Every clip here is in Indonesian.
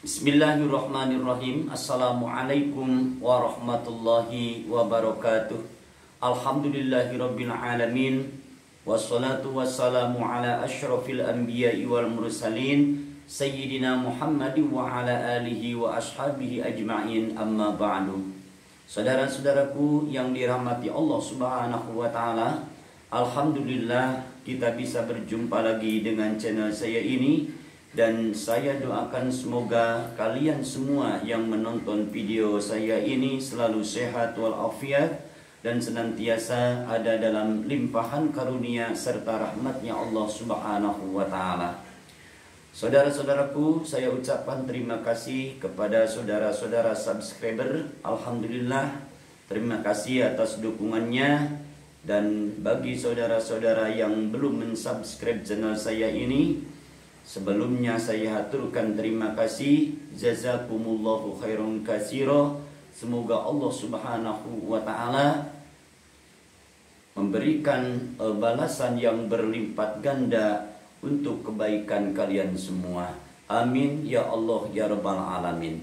Bismillahirrahmanirrahim. Assalamualaikum warahmatullahi wabarakatuh. Alhamdulillahirabbil alamin. Wassalatu wassalamu ala asyrafil anbiya'i wal mursalin Sayyidina Muhammadin wa ala alihi wa ashabihi ajma'in, amma ba'du. Saudara-saudaraku yang dirahmati Allah subhanahu wa ta'ala, alhamdulillah kita bisa berjumpa lagi dengan channel saya ini. Dan saya doakan semoga kalian semua yang menonton video saya ini selalu sehat walafiat dan senantiasa ada dalam limpahan karunia serta rahmatnya Allah subhanahu wa ta'ala. Saudara-saudaraku, saya ucapkan terima kasih kepada saudara-saudara subscriber. Alhamdulillah, terima kasih atas dukungannya. Dan bagi saudara-saudara yang belum mensubscribe channel saya ini, sebelumnya saya haturkan terima kasih. Jazakumullahu khairan katsira. Semoga Allah subhanahu wa ta'ala memberikan balasan yang berlipat ganda untuk kebaikan kalian semua. Amin ya Allah ya rabbal alamin.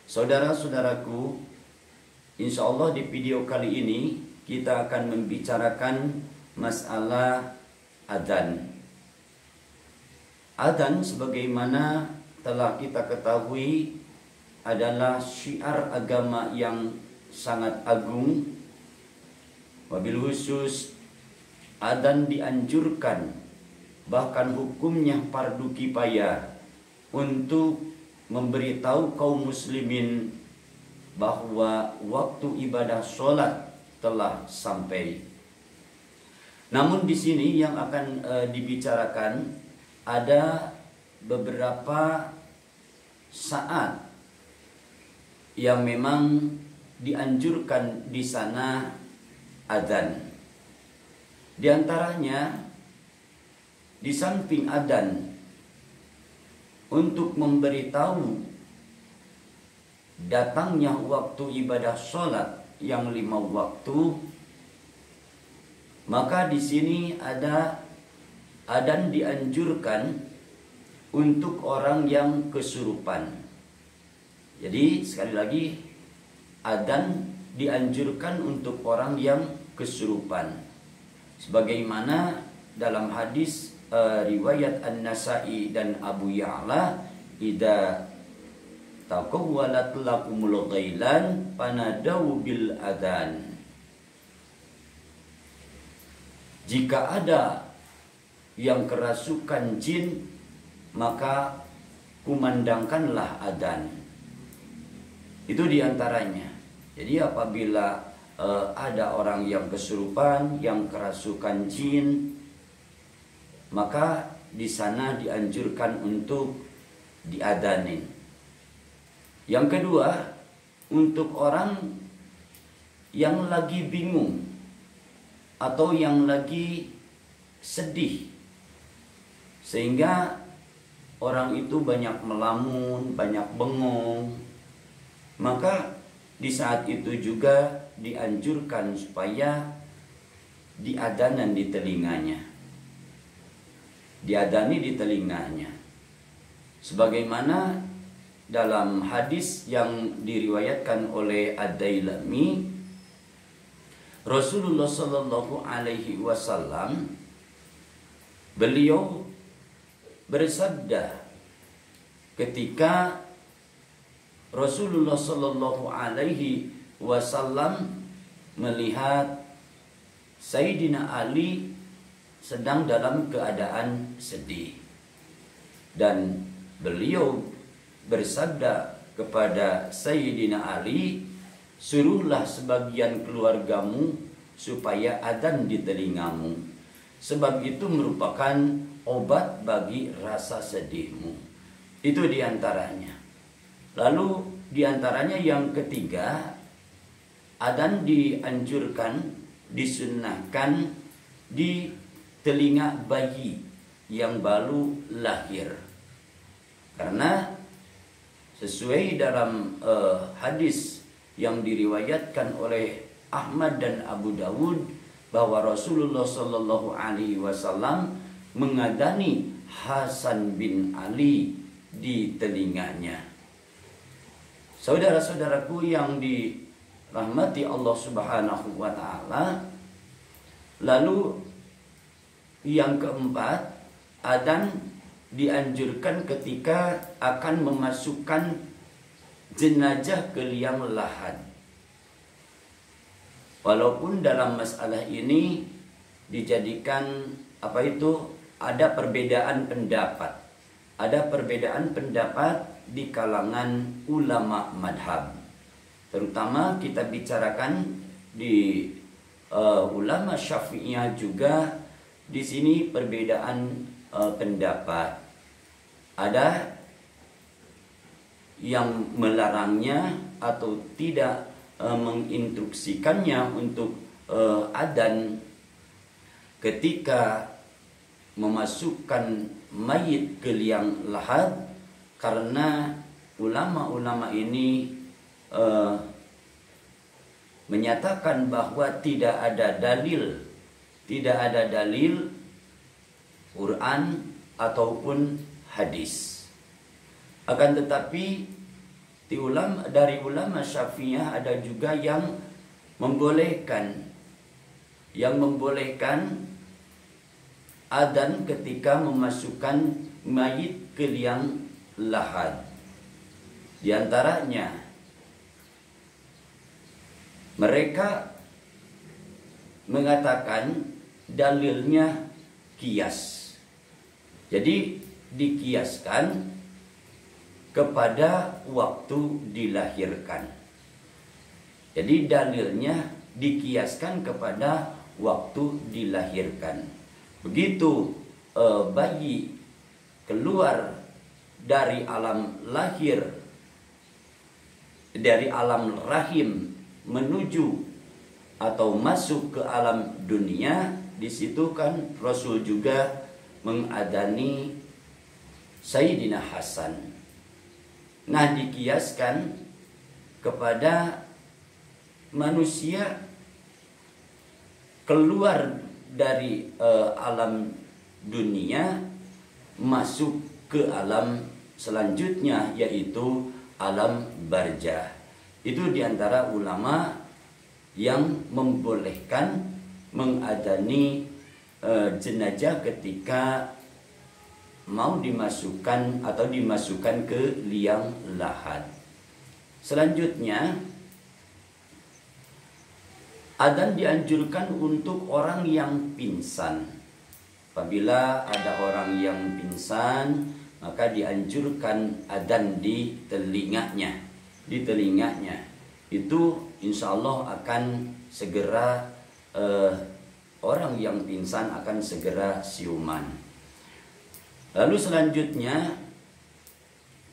Saudara-saudaraku, insya Allah di video kali ini kita akan membicarakan masalah adzan. Adzan sebagaimana telah kita ketahui adalah syiar agama yang sangat agung. Wabil khusus adzan dianjurkan, bahkan hukumnya fardu kifayah, untuk memberitahu kaum muslimin bahwa waktu ibadah sholat telah sampai. Namun di sini yang akan dibicarakan ada beberapa saat yang memang dianjurkan di sana adzan. Di antaranya, di samping adzan untuk memberitahu datangnya waktu ibadah sholat yang 5 waktu, maka di sini ada adzan dianjurkan untuk orang yang kesurupan. Jadi sekali lagi, adzan dianjurkan untuk orang yang kesurupan. Sebagaimana dalam hadis riwayat An-Nasa'i dan Abu Ya'la, idza taqawwalat lakumul ghailan fanadaw bil adzan. Jika ada yang kerasukan jin, maka kumandangkanlah adzan. Itu diantaranya. Jadi apabila ada orang yang kesurupan, yang kerasukan jin, maka di sana dianjurkan untuk diadzanin. Yang kedua, untuk orang yang lagi bingung atau yang lagi sedih, sehingga orang itu banyak melamun, banyak bengong, maka di saat itu juga dianjurkan supaya diadzanan di telinganya. Diadzani di telinganya. Sebagaimana dalam hadis yang diriwayatkan oleh Ad-Dailami, Rasulullah sallallahu alaihi wasallam beliau bersabda ketika Rasulullah sallallahu alaihi wasallam melihat Sayyidina Ali sedang dalam keadaan sedih, dan beliau bersabda kepada Sayyidina Ali, suruhlah sebagian keluargamu supaya adzan di telingamu, sebab itu merupakan obat bagi rasa sedihmu. Itu diantaranya. Lalu diantaranya yang ketiga, adzan dianjurkan, disunnahkan di telinga bayi yang baru lahir. Karena sesuai dalam hadis yang diriwayatkan oleh Ahmad dan Abu Dawud, bahwa Rasulullah Shallallahu Alaihi Wasallam mengadani Hasan bin Ali di telinganya. Saudara-saudaraku yang dirahmati Allah Subhanahu wa taala, lalu yang keempat, adzan dianjurkan ketika akan memasukkan jenazah ke liang lahat. Walaupun dalam masalah ini dijadikan ada perbedaan pendapat. Ada perbedaan pendapat di kalangan ulama madhab. Terutama kita bicarakan di ulama Syafi'iyah juga, di sini perbedaan pendapat. Ada yang melarangnya atau tidak menginstruksikannya untuk adzan ketika memasukkan mayit ke liang lahat, karena ulama-ulama ini menyatakan bahwa tidak ada dalil Quran ataupun hadis. Akan tetapi dari ulama Syafi'iyah ada juga yang membolehkan adzan ketika memasukkan mayit ke liang lahat. Di antaranya mereka mengatakan dalilnya kias. Jadi dikiaskan kepada waktu dilahirkan. Jadi dalilnya dikiaskan kepada waktu dilahirkan. Begitu bayi keluar dari alam lahir, dari alam rahim menuju atau masuk ke alam dunia, di situ kan Rasul juga mengadani Sayyidina Hasan. Nah, dikiaskan kepada manusia keluar dari alam dunia masuk ke alam selanjutnya, yaitu alam barzah. Itu diantara ulama yang membolehkan mengadani jenazah ketika mau dimasukkan ke liang lahat. Selanjutnya, adzan dianjurkan untuk orang yang pingsan. Apabila ada orang yang pingsan, maka dianjurkan adzan di telinganya. Itu insya Allah akan segera orang yang pingsan akan segera siuman. Lalu selanjutnya,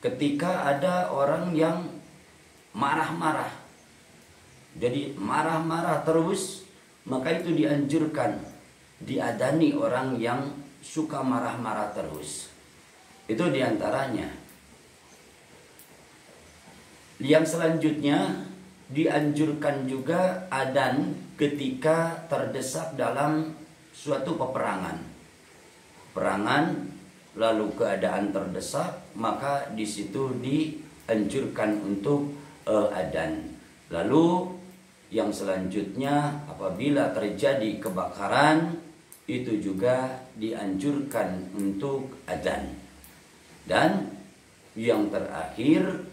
ketika ada orang yang marah-marah, jadi marah-marah terus, maka itu dianjurkan diadani orang yang suka marah-marah terus. Itu diantaranya. Yang selanjutnya, dianjurkan juga adzan ketika terdesak dalam suatu peperangan. Lalu keadaan terdesak, maka di situ dianjurkan untuk adzan. Lalu yang selanjutnya, apabila terjadi kebakaran, itu juga dianjurkan untuk adzan. Dan yang terakhir,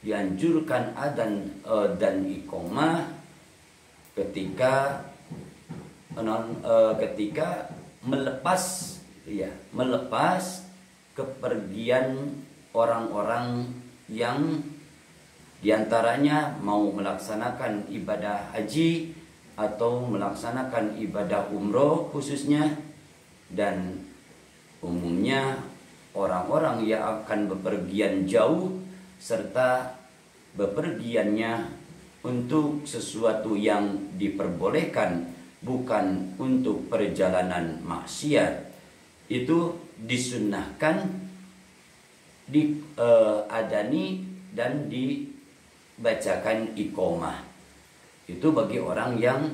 dianjurkan adzan dan iqamah ketika melepas kepergian orang-orang yang diantaranya mau melaksanakan ibadah haji atau melaksanakan ibadah umroh khususnya, dan umumnya orang-orang yang akan bepergian jauh serta bepergiannya untuk sesuatu yang diperbolehkan, bukan untuk perjalanan maksiat, itu disunnahkan diadani dan dibacakan iqamah. Itu bagi orang yang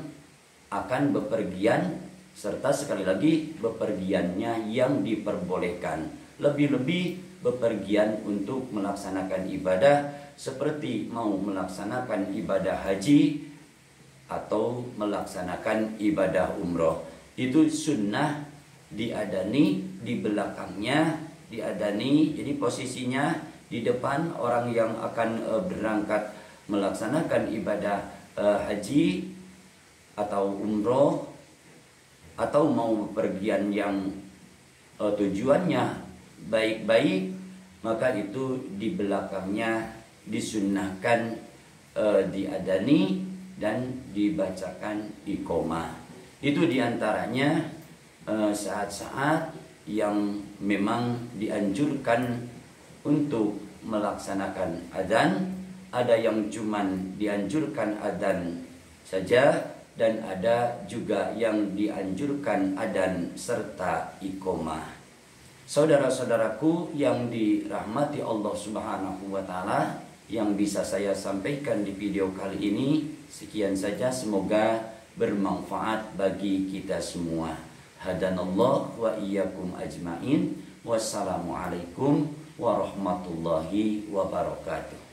akan bepergian, serta sekali lagi bepergiannya yang diperbolehkan. Lebih-lebih bepergian untuk melaksanakan ibadah seperti mau melaksanakan ibadah haji atau melaksanakan ibadah umroh. Itu sunnah diadani, di belakangnya diadani, jadi posisinya di depan orang yang akan berangkat melaksanakan ibadah haji atau umroh atau mau bepergian yang tujuannya baik-baik, maka itu di belakangnya disunnahkan diadani dan dibacakan iqomah. Itu diantaranya saat-saat yang memang dianjurkan untuk melaksanakan adzan. Ada yang cuman dianjurkan adzan saja, dan ada juga yang dianjurkan adzan serta iqomah. Saudara-saudaraku yang dirahmati Allah Subhanahu wa taala, yang bisa saya sampaikan di video kali ini sekian saja, semoga bermanfaat bagi kita semua. Hadanallah wa iyyakum ajmain. Wassalamualaikum warahmatullahi wabarakatuh.